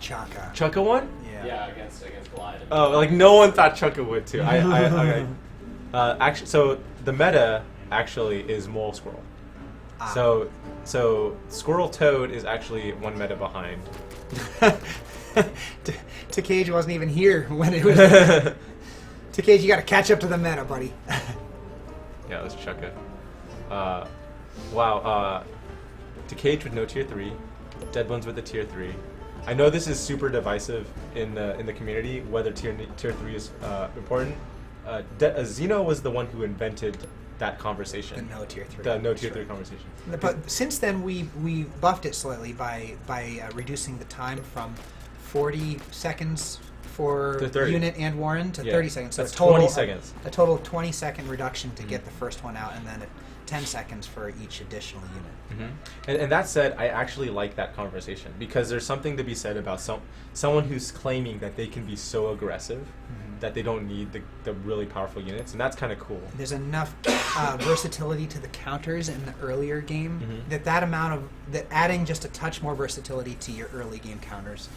Chaka. Chukka won? Yeah, against Glide. Oh, like no one thought Chukka would too. Actually, so the meta actually is Mole Squirrel. So Squirrel Toad is actually one meta behind. TehKage wasn't even here when it was. TehKage, you got to catch up to the meta, buddy. Yeah, let's Chukka. Wow. TehKage with no tier 3. Deadbones with the tier 3. I know this is super divisive in the community whether tier 3 is important. Zeno was the one who invented that conversation. The no tier 3. The no tier 3 conversation. But since then, we buffed it slightly by reducing the time from 40 seconds for unit and Warren to 30 seconds. So that's 20 seconds. A total of 20-second reduction to get the first one out, and then 10 seconds for each additional unit. And that said, I actually like that conversation because there's something to be said about someone who's claiming that they can be so aggressive that they don't need the really powerful units, and that's kind of cool. There's enough versatility to the counters in the earlier game that amount of adding just a touch more versatility to your early game counters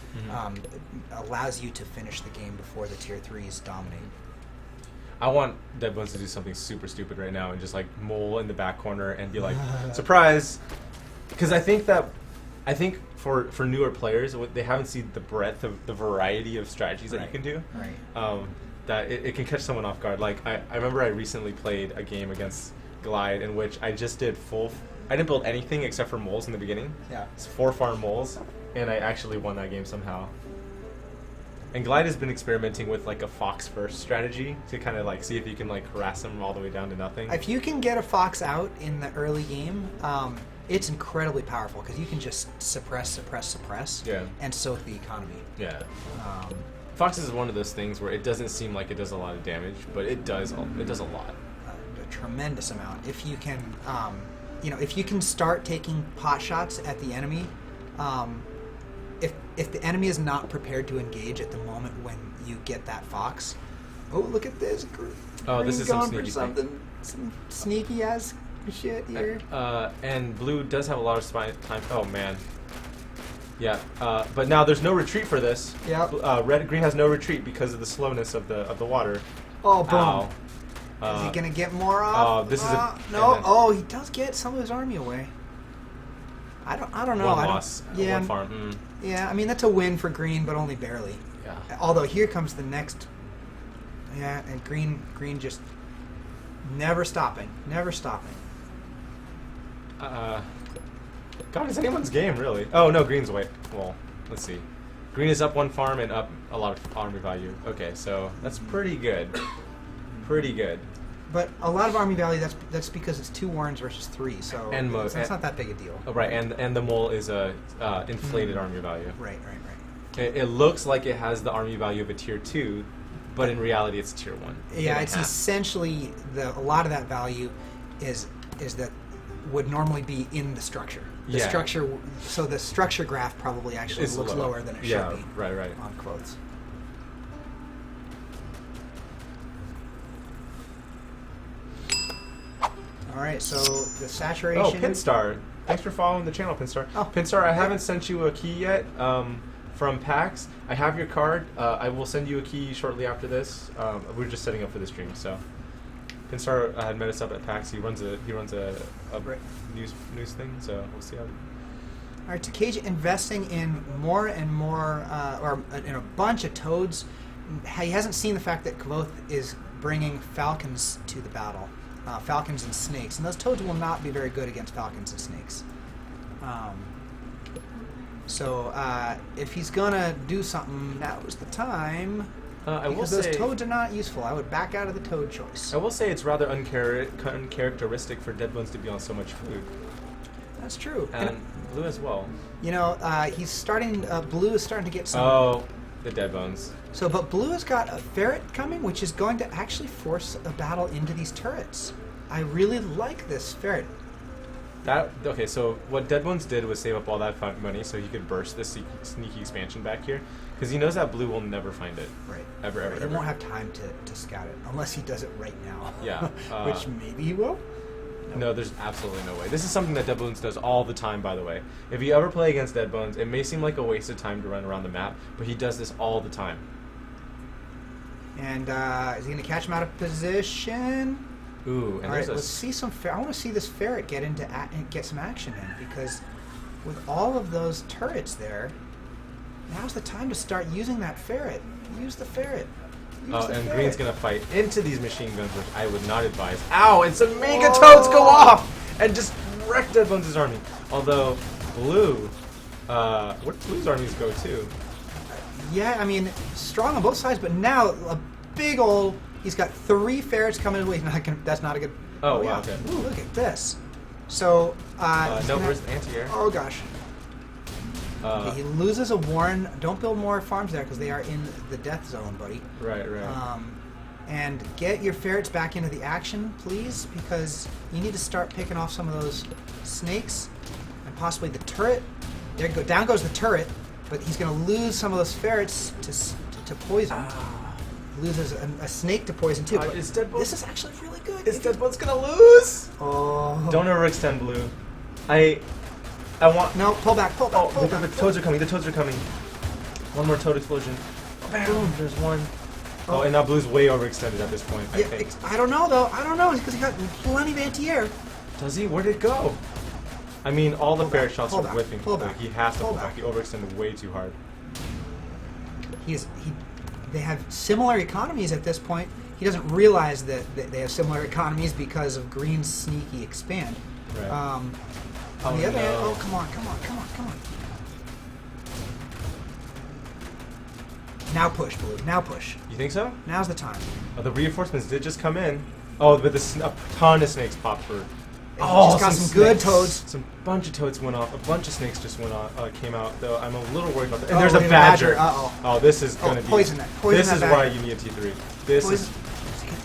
allows you to finish the game before the tier 3s dominate. I want Deadbones to do something super stupid right now and just like mole in the back corner and be like, surprise! Because I think for newer players, they haven't seen the breadth of the variety of strategies that you can do. Right. That it can catch someone off guard. Like I remember I recently played a game against Glide in which I just did I didn't build anything except for moles in the beginning. Yeah. It's 4 farm moles, and I actually won that game somehow. And Glide has been experimenting with like a fox first strategy to kind of like see if you can like harass them all the way down to nothing. If you can get a fox out in the early game, it's incredibly powerful because you can just suppress, and soak the economy. Yeah. Fox is one of those things where it doesn't seem like it does a lot of damage, but it does a lot. A tremendous amount. If you can, if you can start taking pot shots at the enemy. If the enemy is not prepared to engage at the moment when you get that fox, look at this! This is some sneaky some sneaky ass shit here. And blue does have a lot of time. Oh man, yeah. But now there's no retreat for this. Yeah. Green has no retreat because of the slowness of the water. Oh, boom! Is he gonna get more off? Oh, this is no. He does get some of his army away. I don't know. One loss. Yeah. One farm. Yeah, I mean that's a win for green, but only barely. Yeah. Although here comes the next. Yeah, and green just never stopping. God, it's anyone's game really. Oh no, green's away. Well, let's see. Green is up 1 farm and up a lot of army value. Okay, so that's pretty good. But a lot of army value, that's because it's 2 Warrens versus 3, so it's not that big a deal. Oh, right, and the mole is a inflated army value. Right. It looks like it has the army value of a tier 2, but in reality it's tier 1. Yeah, it's essentially a lot of that value is that would normally be in the structure. The structure, so the structure graph probably actually looks lower than it should be. Right. On Kvothe. All right, so the saturation. Oh, Pinstar. Thanks for following the channel, Pinstar. Oh, Pinstar, I haven't sent you a key yet from PAX. I have your card. I will send you a key shortly after this. We're just setting up for the stream, so. Pinstar had met us up at PAX. He runs a news thing, so we'll see how. All right, TehKage investing in more and more, or in a bunch of toads. He hasn't seen the fact that Kvothe is bringing falcons to the battle. Falcons and snakes, and those toads will not be very good against falcons and snakes. So if he's gonna do something, now is the time. Because those toads are not useful. I would back out of the toad choice. I will say it's rather uncharacteristic for Deadbones to be on so much food. That's true. And blue as well. You know, he's starting. Blue is starting to get some. Oh, the Deadbones. So, but blue has got a ferret coming, which is going to actually force a battle into these turrets. I really like this ferret. Okay, so what Deadbones did was save up all that money so he could burst this sneaky expansion back here, because he knows that blue will never find it. Right. Ever. He won't have time to scout it, unless he does it right now. Yeah. Which maybe he will. No, there's absolutely no way. This is something that Dead Bones does all the time, by the way. If you ever play against Dead Bones, it may seem like a waste of time to run around the map, but he does this all the time. And is he going to catch him out of position? Ooh, and All there's right, let's see some. I want to see this ferret get get some action in, because with all of those turrets there, now's the time to start using that ferret. Use the ferret. Use the and ferret. Green's gonna fight into these machine guns, which I would not advise. Ow! And some Mega Toads go off and just wreck Dead Bones' army. Although Blue, where did Blue's armies go to? Yeah, I mean, strong on both sides, but now a big old. He's got 3 ferrets coming his way. That's not a good. Oh, yeah. wow, okay. Ooh, look at this. So. No, where's the anti-air? Oh gosh. Okay, he loses a warren. Don't build more farms there because they are in the death zone, buddy. Right. And get your ferrets back into the action, please, because you need to start picking off some of those snakes and possibly the turret. Down goes the turret, but he's going to lose some of those ferrets to poison. Loses a snake to poison too. But Is Dead Bones? this is actually really good. Is Dead Bones gonna lose? Oh. Don't overextend, Blue. I want. No, pull back. Pull The toads are coming. The toads are coming. One more toad explosion. Boom. There's one. Oh, and now Blue's way overextended at this point. I think. I don't know though. I don't know because he got plenty of anti-air. Does he? Where'd it go? I mean, all the ferret shots pull are back, whipping. pull back, He has to pull pull back. back. He overextended way too hard. They have similar economies at this point. He doesn't realize that they have similar economies because of Green's sneaky expand. Right. On the other hand, oh come on. Now push, Blue. Now push. You think so? Now's the time. Oh, the reinforcements did just come in. Oh, but a ton of snakes popped through. And he just got some good toads. Some bunch of toads went off. A bunch of snakes just came out. Though I'm a little worried about that. Oh, And there's a and a badger. badger. Uh-oh. Oh, this is gonna be. Poison that. Poison this that is badger. why you need a T3. This is.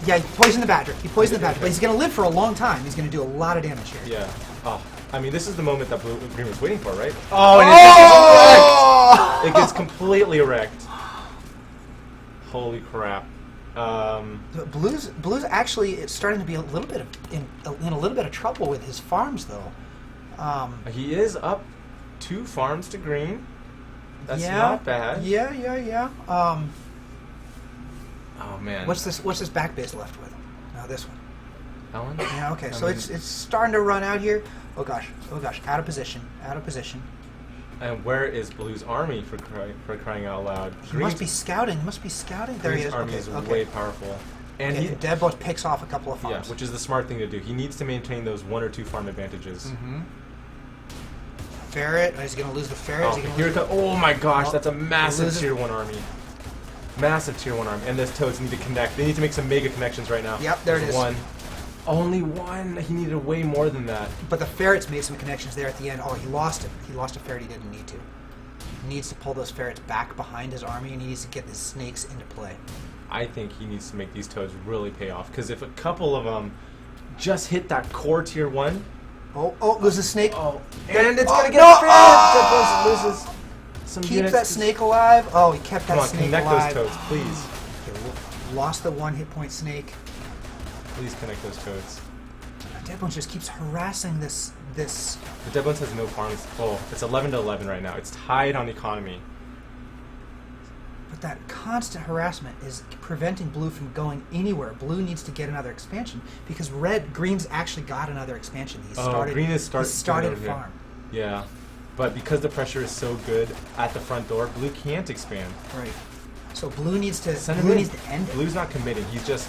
Yeah, he poisoned the badger. But he's going to live for a long time. He's going to do a lot of damage here. Yeah. Oh, I mean, this is the moment that Green was waiting for, right? Oh, and it gets completely wrecked. Holy crap. Blue's actually it's starting to be in a little bit of trouble with his farms though. He is up 2 farms to Green. That's yeah, not bad. Yeah. Oh man. What's this back base left with? No, this one. That one? Yeah. Okay. I So mean- it's starting to run out here. Oh gosh. Out of position. And where is Blue's army for crying out loud? He must be scouting. There he Green's is. army is way powerful. And And Dead Bones picks off a couple of farms. yeah, which is the smart thing to do. He needs to maintain those 1 or 2 farm advantages. Mm-hmm. Ferret. Is he going to lose the ferret? Oh, Is he gonna here lose it comes. Oh my gosh, Oh, that's a massive loses- tier 1 army. Massive tier 1 army. And those toads need to connect. They need to make some mega connections right now. Yep, there it There's is. One. Only one. He needed way more than that. But the ferrets made some connections there at the end. Oh, he lost it. He lost a ferret he didn't need to. He needs to pull those ferrets back behind his army, and he needs to get the snakes into play. I think he needs to make these toads really pay off. Because if a couple of them just hit that core tier 1. Oh, loses a snake. Oh, and it's going to get no! fed. Oh! That loses some Keeps units. that snake alive. Oh, he kept that Come on, snake connect alive. those toads, please. Okay, lost the 1 hit point snake. Please connect those toads. Dead Bones just keeps harassing this. The Dead Bones has no farms. Oh, it's 11 to 11 right now. It's tied on economy. But that constant harassment is preventing Blue from going anywhere. Blue needs to get another expansion because Green's actually got another expansion. Green is he started a here. farm. Yeah, but because the pressure is so good at the front door, Blue can't expand. Right. So Blue needs to end it. Blue's not committing. He's just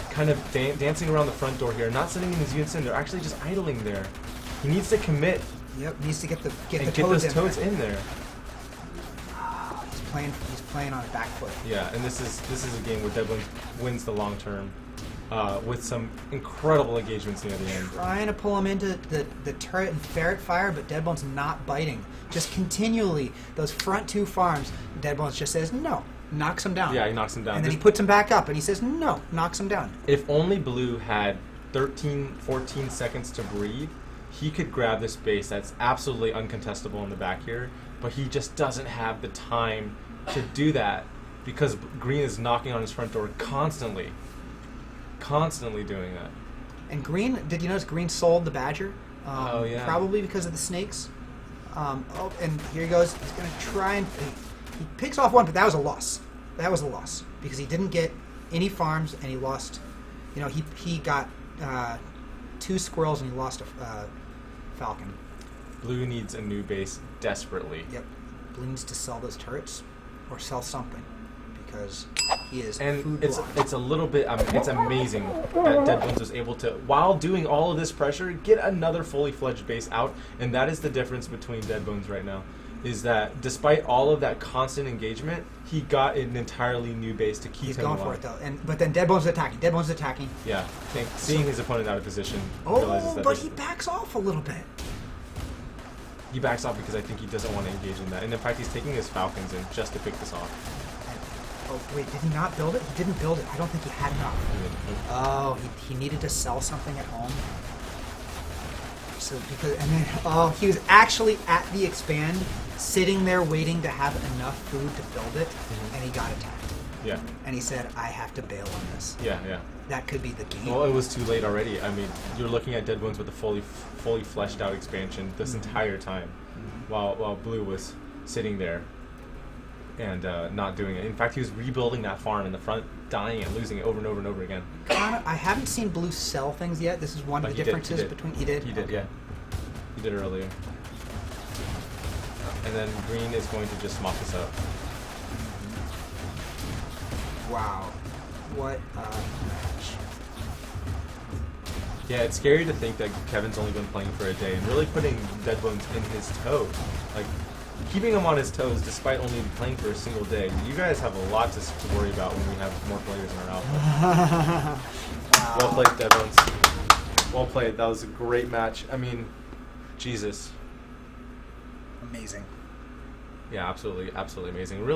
kind of dancing around the front door here, not sending in his units in. They're actually just idling there. He needs to commit Yep, needs to get the those toads toads in there. He's playing on a back foot. Yeah, and this is a game where Dead Bones wins the long term with some incredible engagements near the end. Trying to pull him into the turret and ferret fire, but Dead Bones not biting. Just continually those front 2 farms. Dead Bones just says no, knocks him down. Yeah, he knocks him down. And then he puts him back up, and he says no, knocks him down. If only Blue had 13, 14 seconds to breathe, he could grab this base that's absolutely uncontestable in the back here, but he just doesn't have the time to do that because Green is knocking on his front door constantly doing that. And green, did you notice green sold the badger? Oh, yeah. Probably because of the snakes. And here he goes. He's going to try and... He picks off one, but that was a loss. That was a loss. Because he didn't get any farms, and he lost... You know, he got 2 squirrels, and he lost a falcon. Blue needs a new base desperately. Yep. Blue needs to sell those turrets, or sell something. Because he is And food it's blocked. a little bit it's amazing that Dead Bones was able to, while doing all of this pressure, get another fully fledged base out. And that is the difference between Dead Bones right now, is that despite all of that constant engagement, he got an entirely new base to keep He's him going alive. for it though, but then Dead Bones is attacking. Dead Bones is attacking. Yeah, seeing his opponent out of position, realizes Oh, that but he backs off a little bit. he backs off because I think he doesn't want to engage in that. And in fact, he's taking his falcons in just to pick this off. Oh wait, did he not build it? He didn't build it. I don't think he had enough. Oh, he needed to sell something at home. So he was actually at the expand, sitting there waiting to have enough food to build it, and he got attacked. Yeah. And he said, "I have to bail on this." Yeah. That could be the game. Well, it was too late already. I mean, you're looking at Dead Bones with a fully fleshed out expansion this entire time, while Blue was sitting there and not doing it. In fact, he was rebuilding that farm in the front, dying and losing it over and over and over again. I haven't seen Blue sell things yet. This is one of the differences between... He did? He did, yeah. He did earlier. And then Green is going to just mop this up. Wow. What a match. Yeah, it's scary to think that Kevin's only been playing for a day and really putting Dead Bones in his toes. Like, keeping him on his toes despite only playing for a single day. You guys have a lot to worry about when we have more players in our alpha. Wow. Well played, Dead Bones. Well played. That was a great match. I mean, Jesus. Amazing. Yeah, absolutely amazing. Really